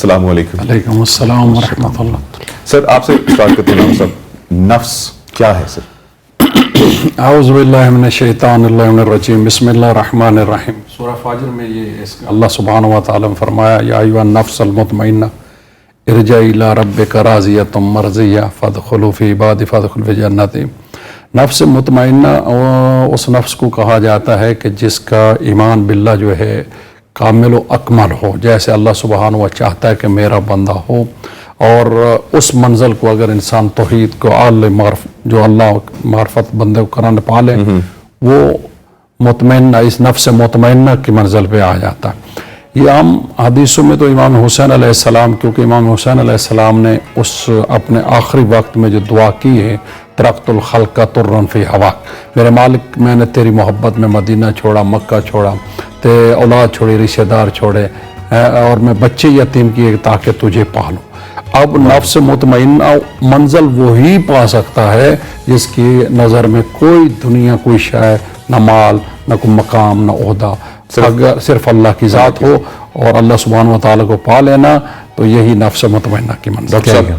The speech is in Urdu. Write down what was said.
السلام علیکم. وعلیکم السلام ورحمۃ اللہ. سر آپ سے اسٹارٹ کرتے ہیں. صاحب نفس کیا ہے سر؟ اعوذ باللہ من الشیطان الرجیم. بسم اللہ الرحمن الرحیم. سورہ فاجر میں یہ اللہ سبحانہ و تعالیٰ نے فرمایا یا ایھا النفس المطمئنہ ارجعی الی ربک راضیۃ مرضیہ فادخلوا فی عبادی فادخلوا فی جنتی. نفس مطمئنہ اس نفس کو کہا جاتا ہے کہ جس کا ایمان باللہ جو ہے کامل و اکمل ہو، جیسے اللہ سبحانہ و چاہتا ہے کہ میرا بندہ ہو، اور اس منزل کو اگر انسان توحید کو جو اللہ معرفت بندے کو قرآن پالے، وہ مطمئنہ اس نفس مطمئنہ کی منزل پہ آ جاتا ہے. یہ عام حدیثوں میں تو امام حسین علیہ السلام، کیونکہ امام حسین علیہ السلام نے اس اپنے آخری وقت میں جو دعا کی ہے ترکت الخلق طرا فی ہواک، میرے مالک میں نے تیری محبت میں مدینہ چھوڑا، مکہ چھوڑا، تے اولاد چھوڑی، رشتہ دار چھوڑے، اور میں بچے یتیم کیے تاکہ تجھے پالوں. اب نفس مطمئنہ منزل وہی پا سکتا ہے جس کی نظر میں کوئی دنیا کوئی شے، نہ مال، نہ کوئی مقام، نہ عہدہ، اگر صرف اللہ کی ذات ہو اور اللہ سبحانہ و تعالیٰ کو پا لینا، تو یہی نفس مطمئنہ کی منزل ہے.